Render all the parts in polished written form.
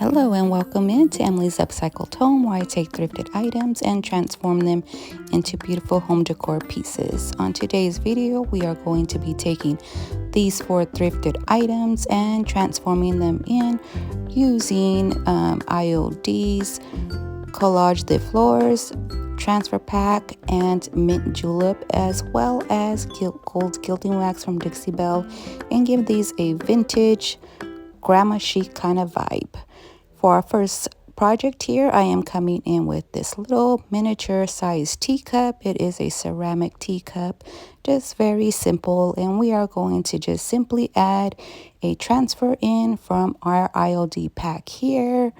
Hello and welcome into Emily's Upcycled Home, where I take thrifted items and transform them into beautiful home decor pieces. On today's video, we are going to be taking these 4 thrifted items and transforming them in using IODs, collage the floors, transfer pack, and mint julep, as well as gold gilding wax from Dixie Belle, and give these a vintage grandma chic kind of vibe. For our first project here, I am coming in with this little miniature sized teacup. It is a ceramic teacup, just very simple, and we are going to just simply add a transfer in from our IOD pack here,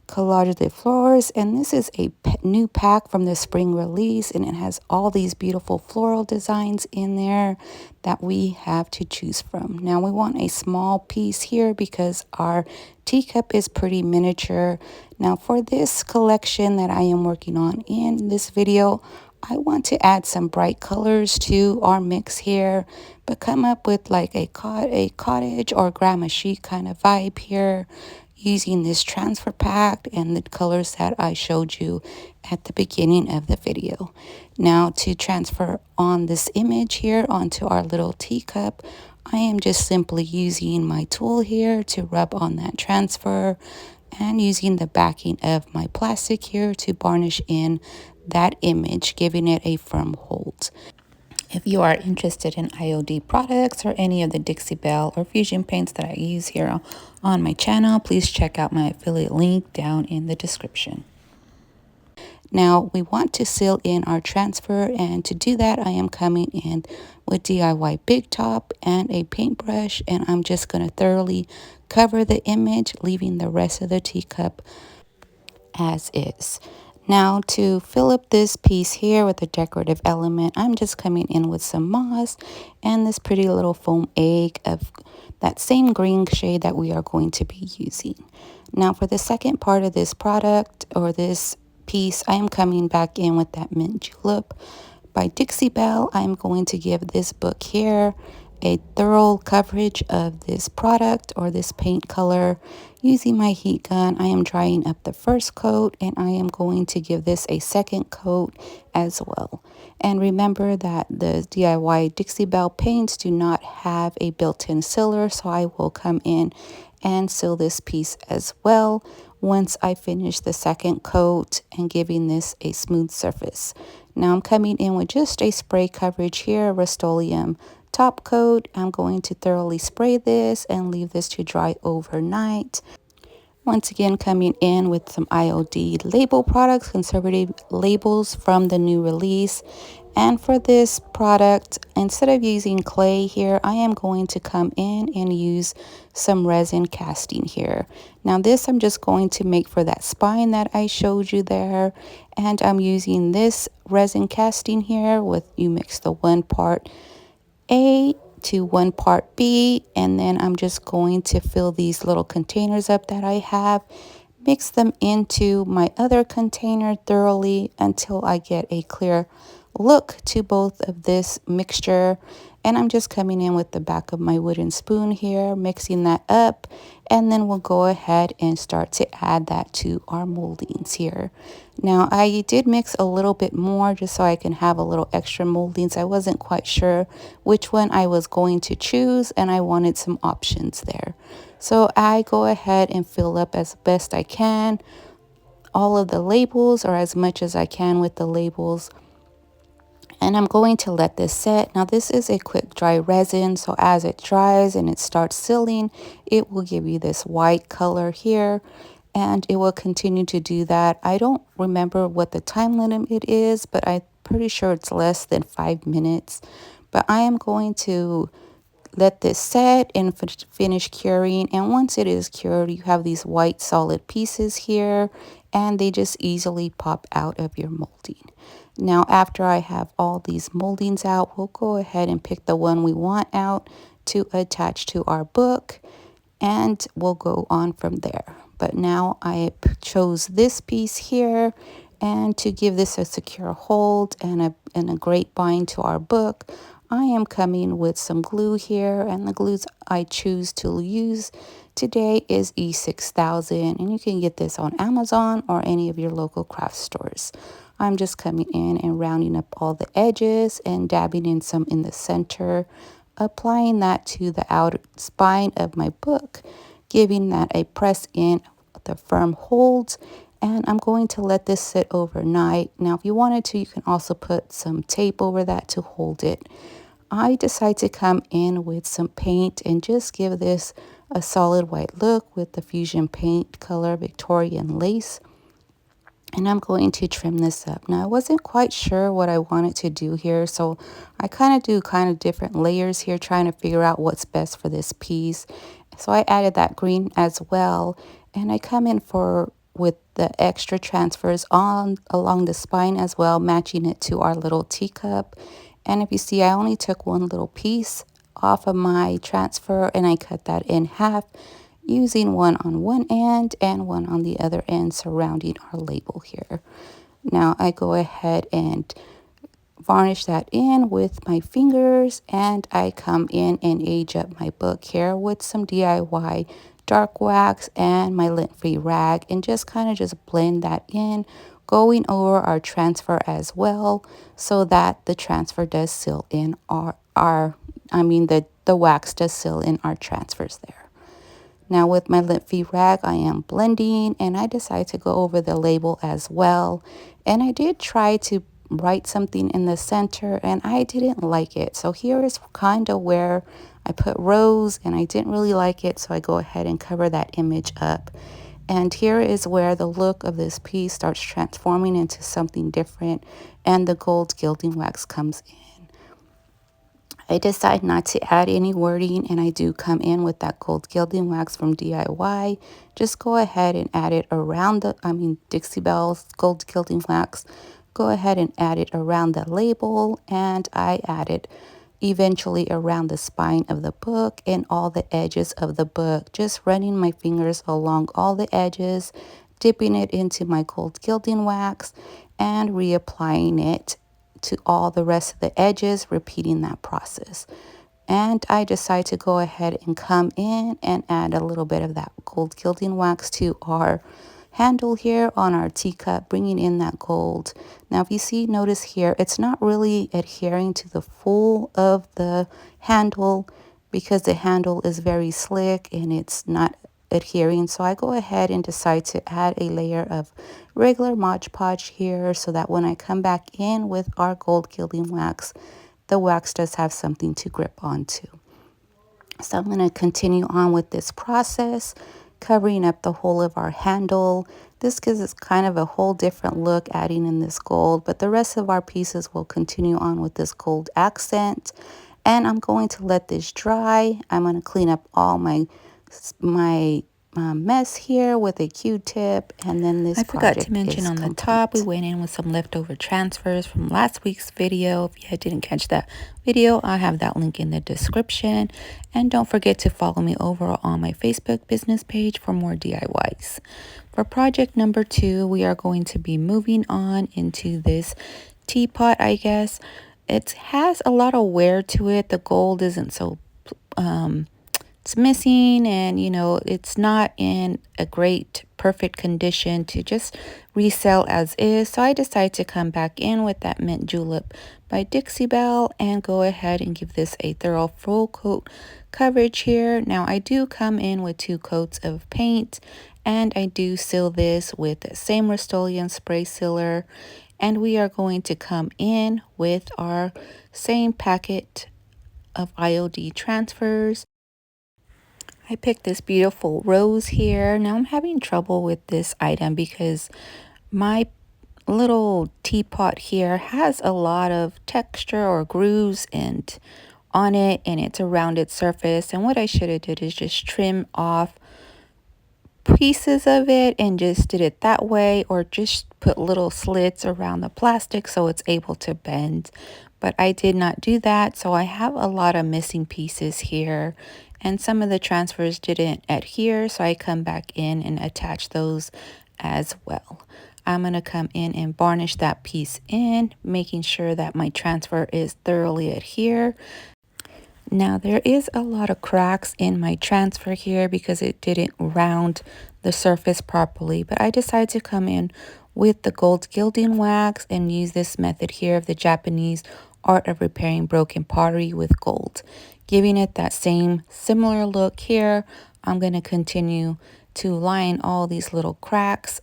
collage the floors, and this is a new pack from the spring release, and it has all these beautiful floral designs in there that we have to choose from. Now we want a small piece here because our teacup is pretty miniature. Now for this collection that I am working on in this video, I want to add some bright colors to our mix here, but come up with like a cottage or grandma chic kind of vibe here, using this transfer pack and the colors that I showed you at the beginning of the video. Now to transfer on this image here onto our little teacup, I am just simply using my tool here to rub on that transfer and using the backing of my plastic here to varnish in that image, giving it a firm hold. If you are interested in IOD products or any of the Dixie Belle or Fusion paints that I use here on my channel, please check out my affiliate link down in the description. Now we want to seal in our transfer, and to do that I am coming in with DIY Big Top and a paintbrush, and I'm just going to thoroughly cover the image, leaving the rest of the teacup as is. Now to fill up this piece here with a decorative element, I'm just coming in with some moss and this pretty little foam egg of that same green shade that we are going to be using. Now for the second part of this product or this piece, I am coming back in with that mint julep by Dixie Belle. I'm going to give this book here a thorough coverage of this product or this paint color. Using my heat gun, I am drying up the first coat, and I am going to give this a second coat as well. And remember that the DIY Dixie Belle paints do not have a built-in sealer, so I will come in and seal this piece as well once I finish the second coat and giving this a smooth surface. Now I'm coming in with just a spray coverage here, Rust-Oleum top coat. I'm going to thoroughly spray this and leave this to dry overnight. Once again, coming in with some IOD label products, conservative labels from the new release. And for this product, instead of using clay here, I am going to come in and use some resin casting here. Now this I'm just going to make for that spine that I showed you there. And I'm using this resin casting here with, you mix the 1 part A to 1 part B, and then I'm just going to fill these little containers up that I have, mix them into my other container thoroughly until I get a clear look to both of this mixture. And I'm just coming in with the back of my wooden spoon here, mixing that up, and then we'll go ahead and start to add that to our moldings here. Now I did mix a little bit more just so I can have a little extra moldings. I wasn't quite sure which one I was going to choose, and I wanted some options there. So I go ahead and fill up as best I can all of the labels, or as much as I can with the labels. And I'm going to let this set. Now this is a quick dry resin, so as it dries and it starts sealing, it will give you this white color here, and it will continue to do that. I don't remember what the time limit it is, but I'm pretty sure it's less than 5 minutes. But I am going to let this set and finish curing, and once it is cured, you have these white solid pieces here, and they just easily pop out of your molding. Now after I have all these moldings out, we'll go ahead and pick the one we want out to attach to our book, and we'll go on from there. But now I chose this piece here, and to give this a secure hold and a great bind to our book, I am coming with some glue here, and the glues I choose to use today is E6000, and you can get this on Amazon or any of your local craft stores. I'm just coming in and rounding up all the edges and dabbing in some in the center, applying that to the outer spine of my book, giving that a press in the firm holds, and I'm going to let this sit overnight. Now, if you wanted to, you can also put some tape over that to hold it. I decide to come in with some paint and just give this a solid white look with the Fusion Paint color Victorian lace. And I'm going to trim this up. Now, I wasn't quite sure what I wanted to do here, so I do different layers here, trying to figure out what's best for this piece. So I added that green as well, and I come in with the extra transfers on along the spine as well, matching it to our little teacup. And if you see, I only took one little piece off of my transfer, and I cut that in half, using one on one end and one on the other end, surrounding our label here. Now I go ahead and varnish that in with my fingers, and I come in and age up my book here with some DIY dark wax and my lint-free rag, and just blend that in, going over our transfer as well, so that the transfer does seal in the wax does seal in our transfers there. Now with my lint-free rag, I am blending, and I decide to go over the label as well. And I did try to write something in the center, and I didn't like it. So here is kind of where I put rose, and I didn't really like it, so I go ahead and cover that image up. And here is where the look of this piece starts transforming into something different, and the gold gilding wax comes in. I decide not to add any wording, and I do come in with that gold gilding wax from DIY. Just go ahead and add it around Dixie Belle's gold gilding wax. Go ahead and add it around the label, and I add it eventually around the spine of the book and all the edges of the book, just running my fingers along all the edges, dipping it into my gold gilding wax, and reapplying it to all the rest of the edges, repeating that process. And I decide to go ahead and come in and add a little bit of that gold gilding wax to our handle here on our teacup, bringing in that gold. Now, if you see, notice here, it's not really adhering to the full of the handle, because the handle is very slick and it's not adhering. So I go ahead and decide to add a layer of regular Mod Podge here, so that when I come back in with our gold gilding wax, the wax does have something to grip onto. So I'm going to continue on with this process, covering up the whole of our handle. This gives us kind of a whole different look, adding in this gold, but the rest of our pieces will continue on with this gold accent. And I'm going to let this dry. I'm going to clean up all my mess here with a Q-tip, and then this project is complete. I forgot to mention on the top, we went in with some leftover transfers from last week's video. If you didn't catch that video, I have that link in the description. And don't forget to follow me over on my Facebook business page for more DIYs. For project number 2, we are going to be moving on into this teapot, I guess. It has a lot of wear to it. The gold isn't so it's missing, and it's not in a great perfect condition to just resell as is. So I decided to come back in with that mint julep by Dixie Belle and go ahead and give this a thorough full coat coverage here. Now I do come in with 2 coats of paint, and I do seal this with the same Rust-Oleum spray sealer, and we are going to come in with our same packet of IOD transfers. I picked this beautiful rose here. Now I'm having trouble with this item because my little teapot here has a lot of texture or grooves on it, and it's a rounded surface. And what I should have did is just trim off pieces of it and just did it that way, or just put little slits around the plastic so it's able to bend. But I did not do that, so I have a lot of missing pieces here, and some of the transfers didn't adhere, so I come back in and attach those as well. I'm going to come in and varnish that piece in, making sure that my transfer is thoroughly adhered. Now there is a lot of cracks in my transfer here because it didn't round the surface properly, but I decided to come in with the gold gilding wax and use this method here of the Japanese art of repairing broken pottery with gold, giving it that same similar look here. I'm going to continue to line all these little cracks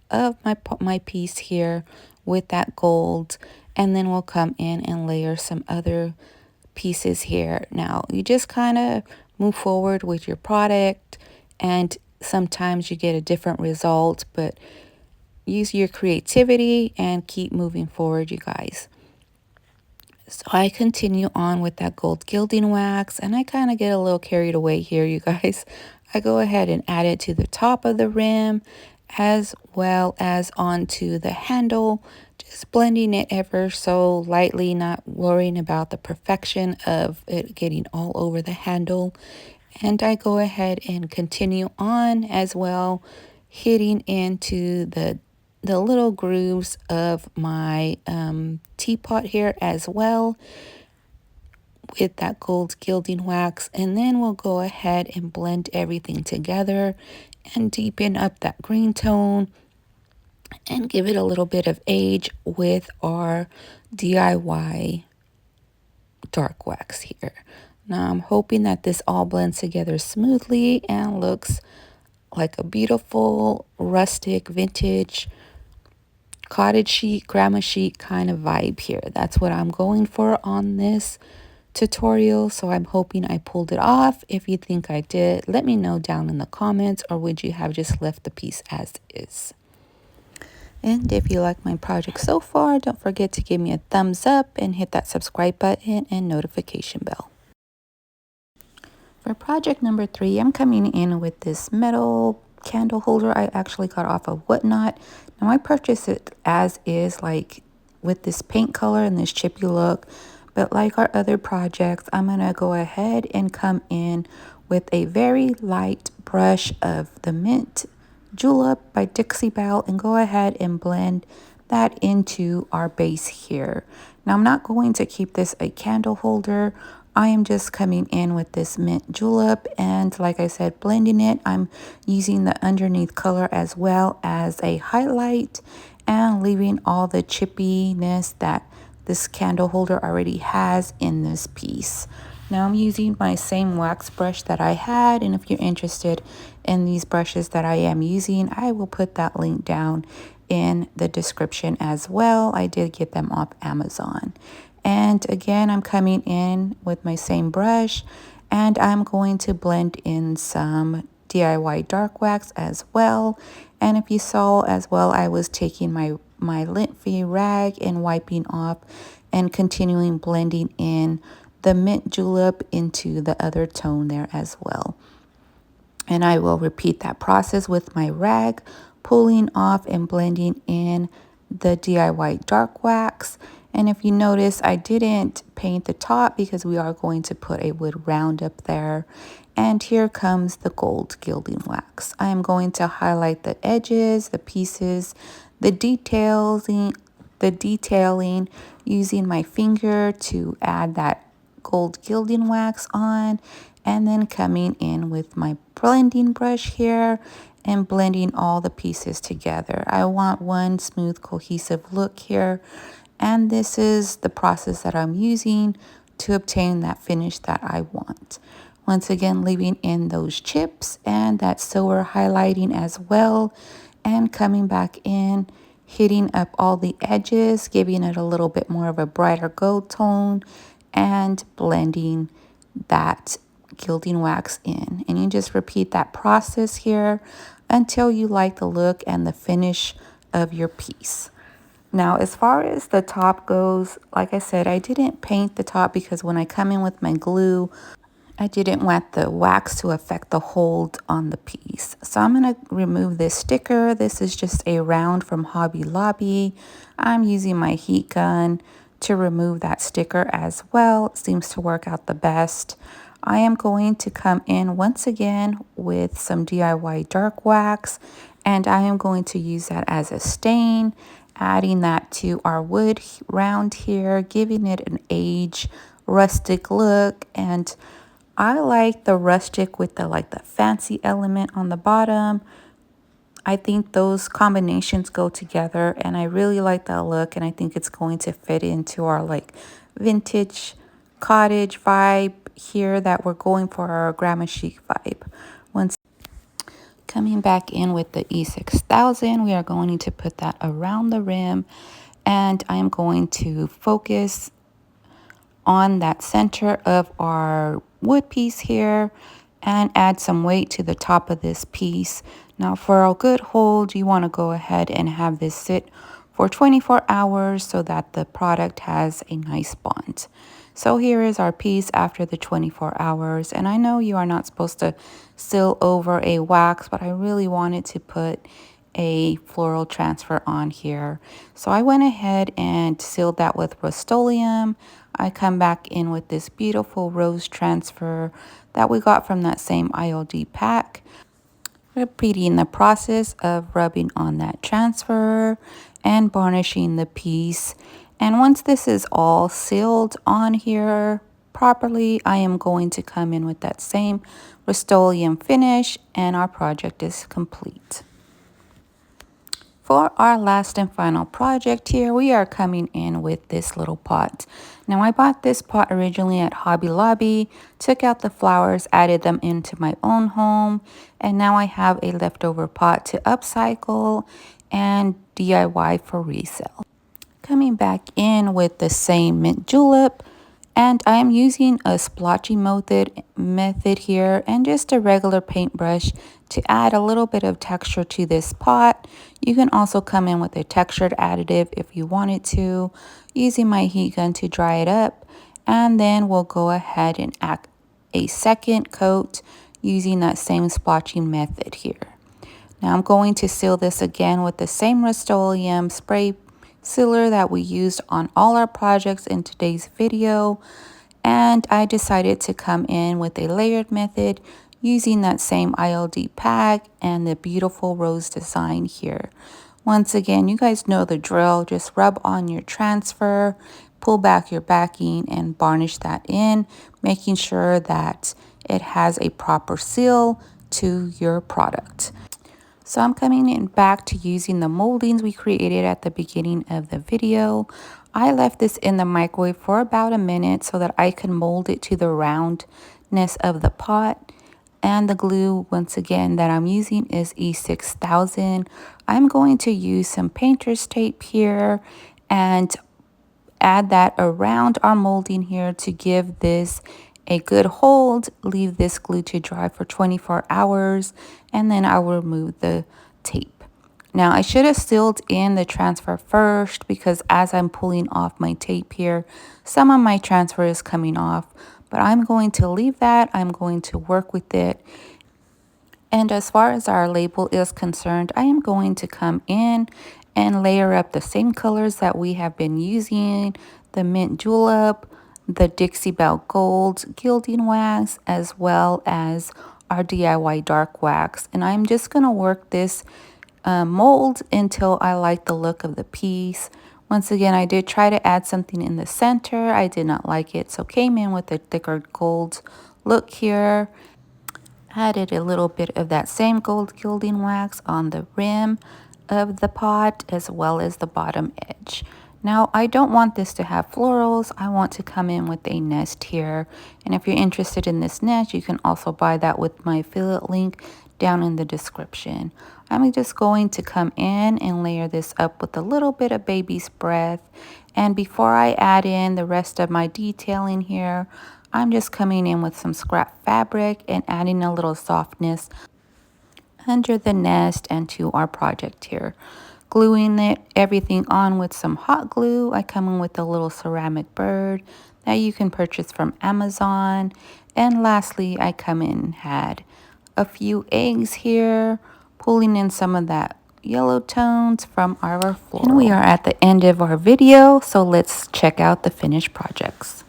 of my piece here with that gold, and then we'll come in and layer some other pieces here. Now you just kind of move forward with your product, and sometimes you get a different result, but use your creativity and keep moving forward, you guys. So I continue on with that gold gilding wax, and I kind of get a little carried away here, you guys. I go ahead and add it to the top of the rim as well as onto the handle, just blending it ever so lightly, not worrying about the perfection of it getting all over the handle. And I go ahead and continue on as well, hitting into the little grooves of my teapot here as well with that gold gilding wax. And then we'll go ahead and blend everything together and deepen up that green tone and give it a little bit of age with our DIY dark wax here. Now I'm hoping that this all blends together smoothly and looks like a beautiful rustic vintage cottage chic, grandma chic kind of vibe here. That's what I'm going for on this tutorial. So I'm hoping I pulled it off. If you think I did, let me know down in the comments, or would you have just left the piece as is? And if you like my project so far, don't forget to give me a thumbs up and hit that subscribe button and notification bell. For project number 3, I'm coming in with this metal candle holder I actually got off of Whatnot. Now I purchased it as is, like with this paint color and this chippy look. But like our other projects, I'm going to go ahead and come in with a very light brush of the mint julep by Dixie Belle and go ahead and blend that into our base here. Now I'm not going to keep this a candle holder. I am just coming in with this mint julep, and like I said, blending it. I'm using the underneath color as well as a highlight and leaving all the chippiness that this candle holder already has in this piece. Now I'm using my same wax brush that I had, and if you're interested in these brushes that I am using, I will put that link down in the description as well. I did get them off Amazon. And again, I'm coming in with my same brush, and I'm going to blend in some DIY dark wax as well. And if you saw as well, I was taking my lint-free rag and wiping off and continuing blending in the mint julep into the other tone there as well. And I will repeat that process with my rag, pulling off and blending in the DIY dark wax. And if you notice, I didn't paint the top because we are going to put a wood round up there. And here comes the gold gilding wax. I am going to highlight the edges, the pieces, the detailing using my finger to add that gold gilding wax on, and then coming in with my blending brush here and blending all the pieces together. I want one smooth cohesive look here, and this is the process that I'm using to obtain that finish that I want. Once again, leaving in those chips and that silver highlighting as well, and coming back in, hitting up all the edges, giving it a little bit more of a brighter gold tone, and blending that gilding wax in. And you just repeat that process here until you like the look and the finish of your piece. Now, as far as the top goes, like I said, I didn't paint the top because when I come in with my glue, I didn't want the wax to affect the hold on the piece. So I'm going to remove this sticker. This is just a round from Hobby Lobby. I'm using my heat gun to remove that sticker as well. It seems to work out the best. I am going to come in once again with some DIY dark wax and I am going to use that as a stain, adding that to our wood round here, giving it an age rustic look. And I like the rustic with the fancy element on the bottom. I think those combinations go together, and I really like that look, and I think it's going to fit into our vintage cottage vibe here that we're going for, our grandma chic vibe. Once coming back in with the E6000, we are going to put that around the rim, and I'm going to focus on that center of our wood piece here and add some weight to the top of this piece. Now for a good hold, you want to go ahead and have this sit for 24 hours so that the product has a nice bond. So here is our piece after the 24 hours. And I know you are not supposed to seal over a wax, but I really wanted to put a floral transfer on here. So I went ahead and sealed that with Rust-Oleum. I come back in with this beautiful rose transfer that we got from that same IOD pack. Repeating the process of rubbing on that transfer and varnishing the piece. And once this is all sealed on here properly, I am going to come in with that same Rust-Oleum finish, and our project is complete. For our last and final project here, we are coming in with this little pot. Now I bought this pot originally at Hobby Lobby, took out the flowers, added them into my own home, and now I have a leftover pot to upcycle and DIY for resale. Coming back in with the same mint julep, and I am using a splotchy method here and just a regular paintbrush to add a little bit of texture to this pot. You can also come in with a textured additive if you wanted to, using my heat gun to dry it up. And then we'll go ahead and add a second coat using that same splotching method here. Now I'm going to seal this again with the same Rust-Oleum spray sealer that we used on all our projects in today's video. And I decided to come in with a layered method using that same IOD pack and the beautiful rose design here. Once again, you guys know the drill. Just rub on your transfer, pull back your backing, and varnish that in, making sure that it has a proper seal to your product. So I'm coming in back to using the moldings we created at the beginning of the video. I left this in the microwave for about a minute so that I can mold it to the roundness of the pot. And the glue, once again, that I'm using is E6000. I'm going to use some painter's tape here and add that around our molding here to give this a good hold. Leave this glue to dry for 24 hours, and then I will remove the tape. Now I should have sealed in the transfer first, because as I'm pulling off my tape here, some of my transfer is coming off, but I'm going to leave that. I'm going to work with it. And as far as our label is concerned, I am going to come in and layer up the same colors that we have been using, the mint julep, the Dixie Belle Gold gilding wax, as well as our DIY dark wax. And I'm just going to work this mold until I like the look of the piece. Once again, I did try to add something in the center. I did not like it, so came in with a thicker gold look here. Added a little bit of that same gold gilding wax on the rim of the pot as well as the bottom edge. Now I don't want this to have florals. I want to come in with a nest here, and if you're interested in this nest, you can also buy that with my affiliate link down in the description. I'm just going to come in and layer this up with a little bit of baby's breath. And before I add in the rest of my detailing here, I'm just coming in with some scrap fabric and adding a little softness under the nest and to our project here. Gluing everything on with some hot glue. I come in with a little ceramic bird that you can purchase from Amazon. And lastly, I come in and had a few eggs here, pulling in some of that yellow tones from our floral. And we are at the end of our video, so let's check out the finished projects.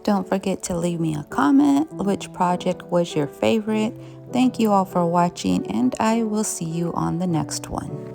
Don't forget to leave me a comment. Which project was your favorite? Thank you all for watching, and I will see you on the next one.